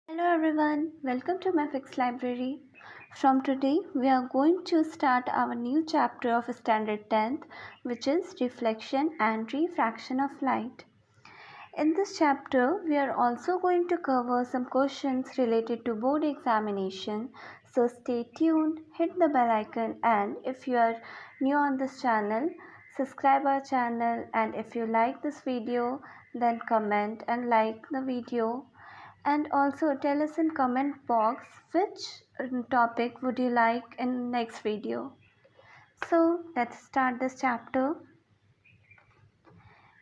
Hello everyone, welcome to maphixlibrary. From today, we are going to start our new chapter of Standard 10th, which is reflection and refraction of light. In this chapter, we are also going to cover some questions related to board examination. So stay tuned, hit the bell icon, and if you are new on this channel, subscribe our channel, and if you like this video, then comment and like the video, and also tell us in comment box which topic would you like in next video. So let's start this chapter.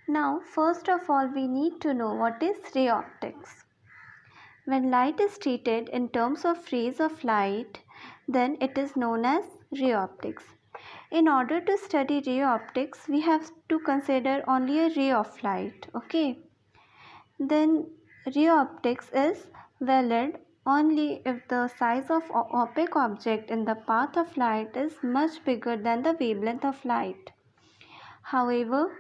Now first of all, we need to know what is ray optics. When light is treated in terms of rays of light, then it is known as ray optics. In order to study ray optics, we have to consider only a ray of light. Okay, then ray optics is valid only if the size of opaque object in the path of light is much bigger than the wavelength of light. However,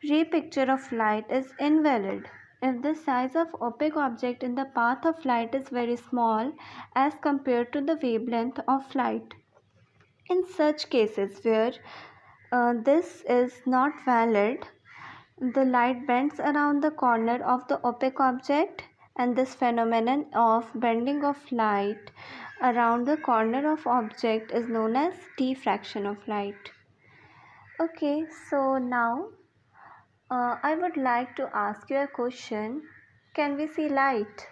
ray picture of light is invalid if the size of opaque object in the path of light is very small as compared to the wavelength of light. In such cases where this is not valid, the light bends around the corner of the opaque object, and this phenomenon of bending of light around the corner of object is known as diffraction of light. Okay, so now I would like to ask you a question. Can we see light?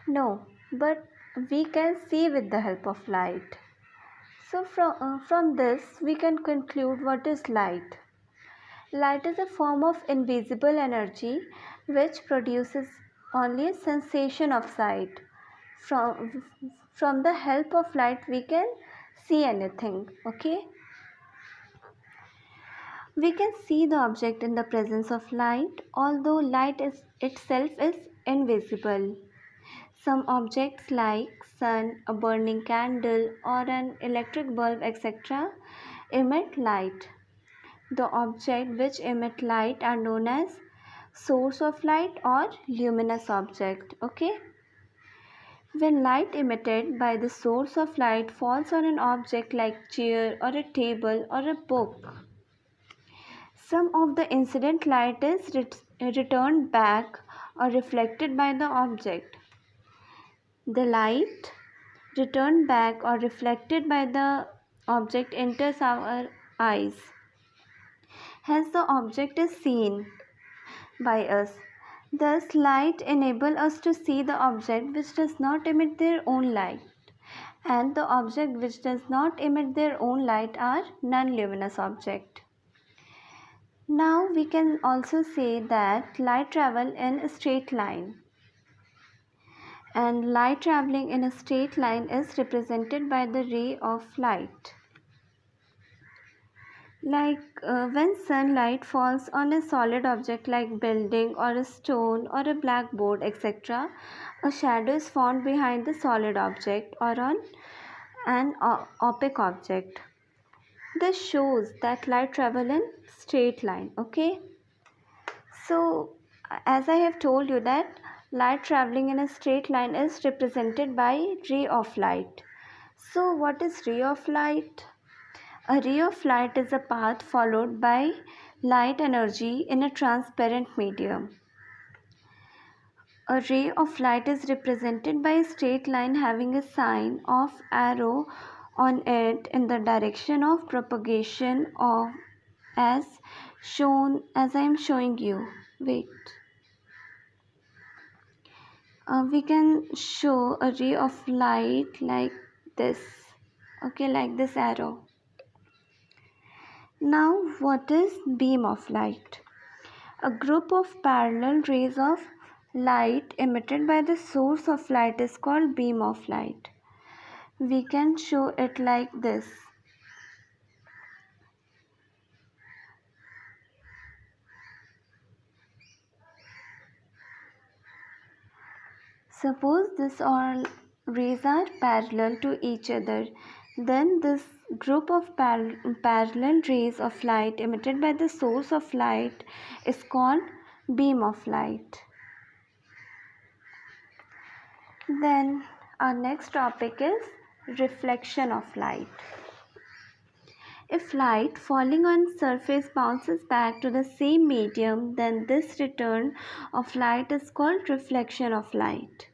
No, but we can see with the help of light. So from this we can conclude what is light. Light is a form of invisible energy which produces only a sensation of sight. From the help of light we can see anything. Okay? We can see the object in the presence of light, although light itself is invisible. Some objects like sun, a burning candle, or an electric bulb, etc., emit light. The objects which emit light are known as source of light or luminous object. Okay? When light emitted by the source of light falls on an object like chair or a table or a book, some of the incident light is returned back or reflected by the object. The light returned back or reflected by the object enters our eyes. Hence the object is seen by us. Thus light enables us to see the object which does not emit their own light, and the object which does not emit their own light are non-luminous objects. Now we can also say that light travels in a straight line, and light traveling in a straight line is represented by the ray of light. Like when sunlight falls on a solid object like building or a stone or a blackboard, etc., a shadow is formed behind the solid object or on an opaque object. This shows that light travels in straight line. Okay, so as I have told you that light traveling in a straight line is represented by ray of light. So what is ray of light? A ray of light is a path followed by light energy in a transparent medium. A ray of light is represented by a straight line having a sign of arrow on it in the direction of propagation of as I am showing you. Wait. We can show a ray of light like this. Okay, like this arrow. Now, what is beam of light? A group of parallel rays of light emitted by the source of light is called beam of light. We can show it like this. Suppose these all rays are parallel to each other. Then this group of parallel rays of light emitted by the source of light is called beam of light. Then our next topic is reflection of light. If light falling on surface bounces back to the same medium, then this return of light is called reflection of light.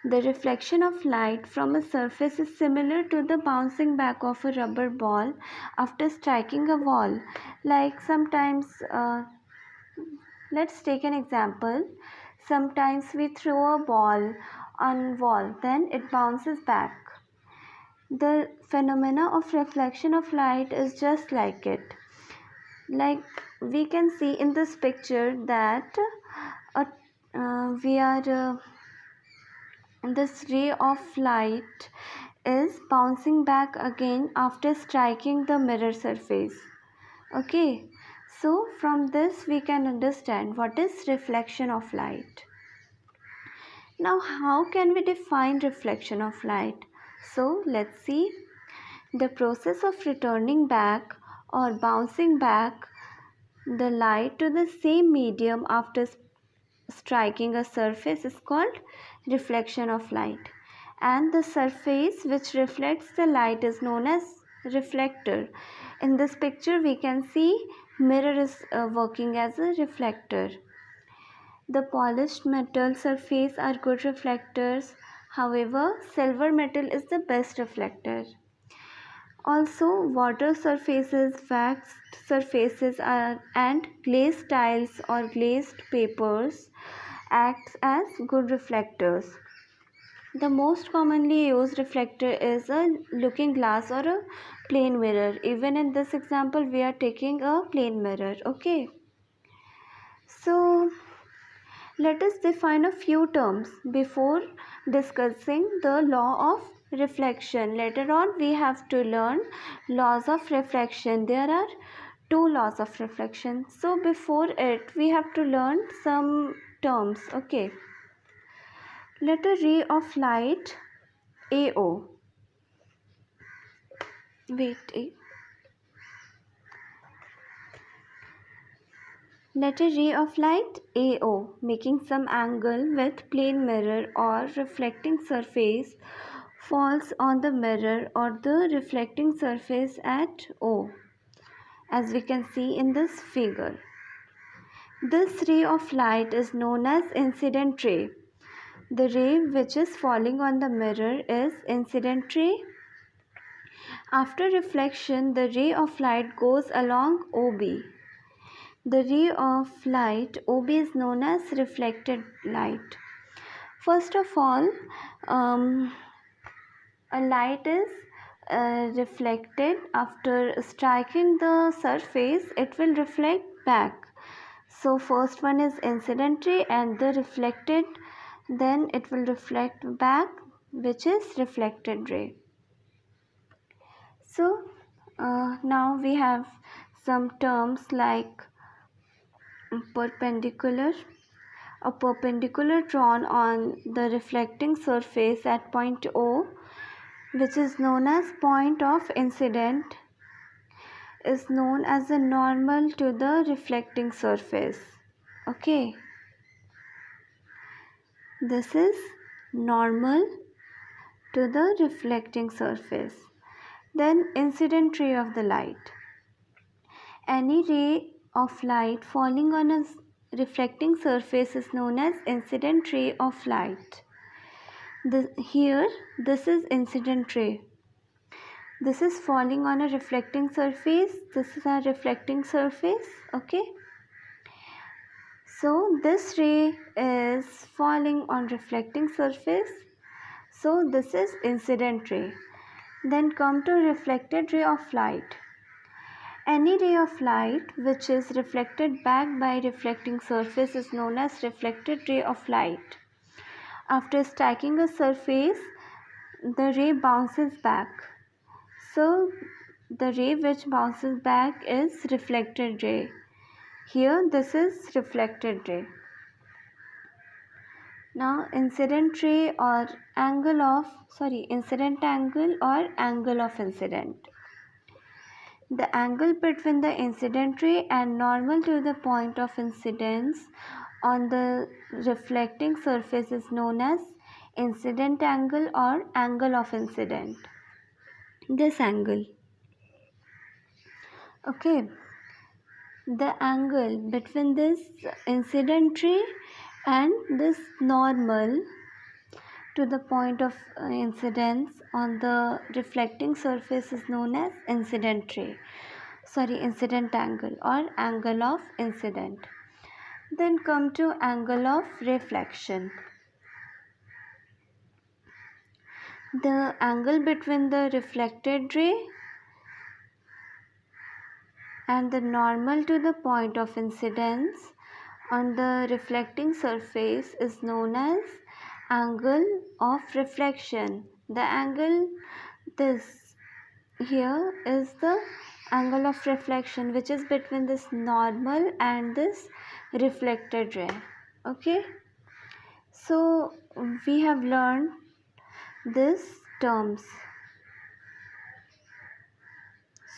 The reflection of light from a surface is similar to the bouncing back of a rubber ball after striking a wall. Like sometimes, let's take an example. Sometimes we throw a ball on wall, then it bounces back. The phenomena of reflection of light is just like it. Like we can see in this picture that this ray of light is bouncing back again after striking the mirror surface. Okay, so from this we can understand what is reflection of light. Now, how can we define reflection of light? So, let's see. The process of returning back or bouncing back the light to the same medium after striking a surface is called reflection of light. And the surface which reflects the light is known as reflector. In this picture, we can see mirror is working as a reflector. The polished metal surface are good reflectors. However, silver metal is the best reflector. Also, water surfaces, waxed surfaces and glazed tiles or glazed papers act as good reflectors. The most commonly used reflector is a looking glass or a plane mirror. Even in this example, we are taking a plane mirror. Okay. So, let us define a few terms before discussing the law of reflection. Later on, we have to learn laws of reflection. There are two laws of reflection. So, before it, we have to learn some terms. Okay. Let a ray of light AO. Let a ray of light AO making some angle with plane mirror or reflecting surface falls on the mirror or the reflecting surface at O, as we can see in this figure. This ray of light is known as incident ray. The ray which is falling on the mirror is incident ray. After reflection, the ray of light goes along OB. The ray of light OB is known as reflected light. First of all, a light is reflected after striking the surface, it will reflect back. So first one is incident ray and the reflected, then it will reflect back, which is reflected ray. So now we have some terms like perpendicular. A perpendicular drawn on the reflecting surface at point O, which is known as point of incident, is known as a normal to the reflecting surface. Okay, this is normal to the reflecting surface. Then incident ray of the light. Any ray of light falling on a reflecting surface is known as incident ray of light. Here, this is incident ray. This is falling on a reflecting surface. This is a reflecting surface. Okay. So, this ray is falling on reflecting surface. So, this is incident ray. Then come to reflected ray of light. Any ray of light which is reflected back by reflecting surface is known as reflected ray of light. After striking a surface, the ray bounces back. So, the ray which bounces back is reflected ray. Here, this is reflected ray. Now, incident ray or incident angle or angle of incident. The angle between the incident ray and normal to the point of incidence on the reflecting surface is known as incident angle or angle of incident. This angle. Okay, the angle between this incident ray and this normal to the point of incidence on the reflecting surface is known as incident angle or angle of incident. Then come to angle of reflection. The angle between the reflected ray and the normal to the point of incidence on the reflecting surface is known as angle of reflection. The angle this here is the angle of reflection which is between this normal and this reflected ray. Okay, so we have learned these terms.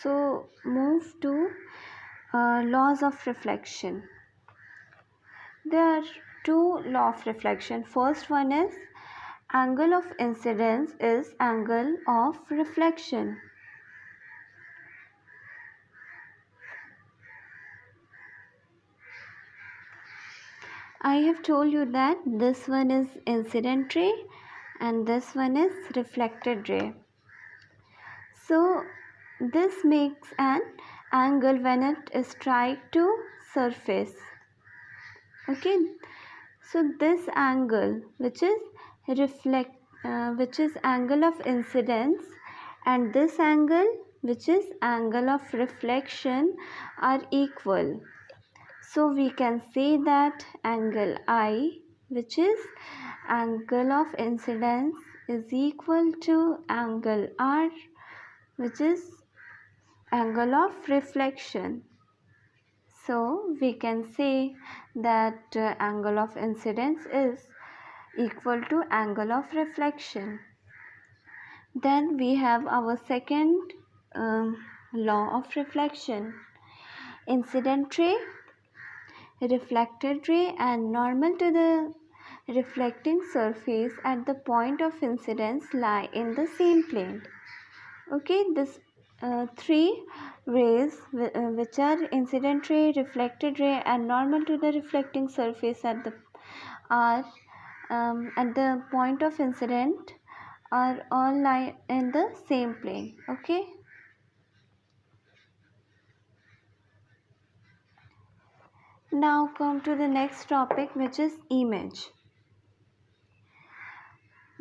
So move to laws of reflection. There are two laws of reflection. First one is angle of incidence is angle of reflection. I have told you that this one is incident ray and this one is reflected ray. So this makes an angle when it is strike to surface. Okay, so this angle which is angle of incidence and this angle which is angle of reflection are equal. So we can say that angle I, which is angle of incidence, is equal to angle R, which is angle of reflection. So we can say that angle of incidence is equal to angle of reflection. Then we have our second law of reflection. Incident ray, reflected ray and normal to the reflecting surface at the point of incidence lie in the same plane. Okay, this three rays which are incident ray, reflected ray and normal to the reflecting surface at the point of incident are all lie in the same plane. Okay, now come to the next topic, which is image.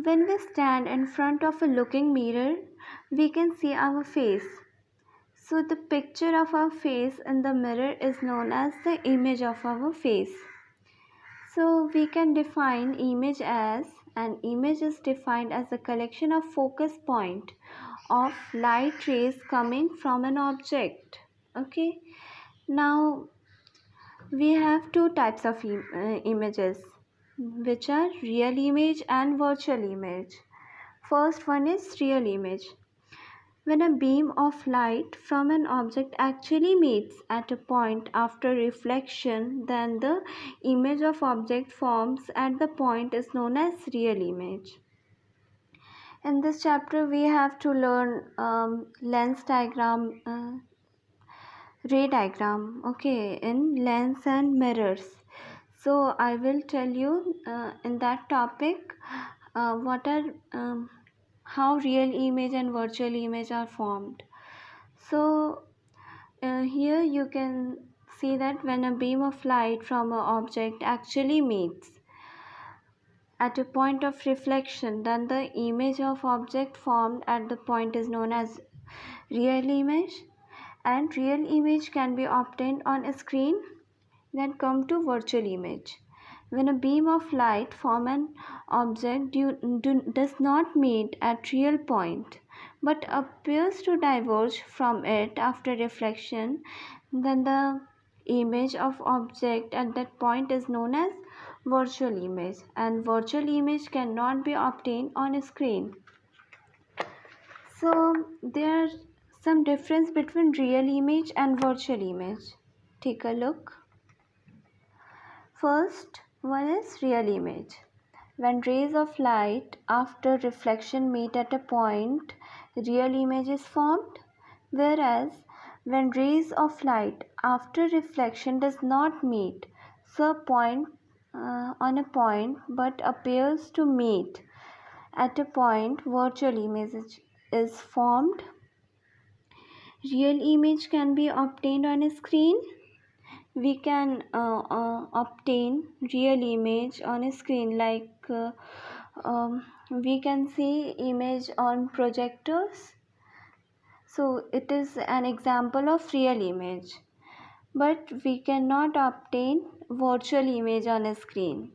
When we stand in front of a looking mirror, we can see our face. So the picture of our face in the mirror is known as the image of our face. So we can define image as, an image is defined as a collection of focus point of light rays coming from an object. Okay, now we have two types of images, which are real image and virtual image. First one is real image. When a beam of light from an object actually meets at a point after reflection, then the image of object forms at the point is known as real image. In this chapter, we have to learn lens diagram, ray diagram, okay, in lens and mirrors. So I will tell you in that topic what are how real image and virtual image are formed. So here you can see that when a beam of light from an object actually meets at a point of reflection, then the image of object formed at the point is known as real image, and real image can be obtained on a screen. Then come to virtual image. When a beam of light from an object does not meet at real point but appears to diverge from it after reflection, then the image of object at that point is known as virtual image, and virtual image cannot be obtained on a screen. So there are some difference between real image and virtual image. Take a look. First one is real image. When rays of light after reflection meet at a point, real image is formed, whereas when rays of light after reflection does not meet, so point on a point but appears to meet at a point, virtual image is formed. Real image can be obtained on a screen. We can obtain real image on a screen like we can see image on projectors, so it is an example of real image, but we cannot obtain virtual image on a screen.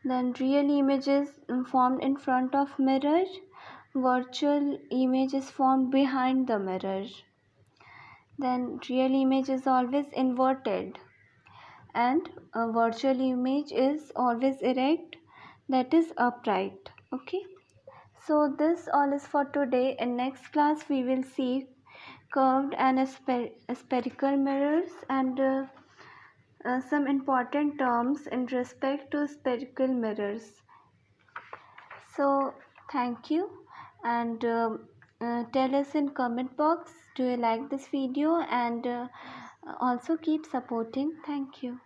Then real image is formed in front of mirror, virtual image is formed behind the mirror. Then real image is always inverted, and a virtual image is always erect, that is upright. Okay, so this all is for today. In next class we will see curved and spherical mirrors and some important terms in respect to spherical mirrors. So thank you, and tell us in comment box, do you like this video, and also keep supporting. Thank you.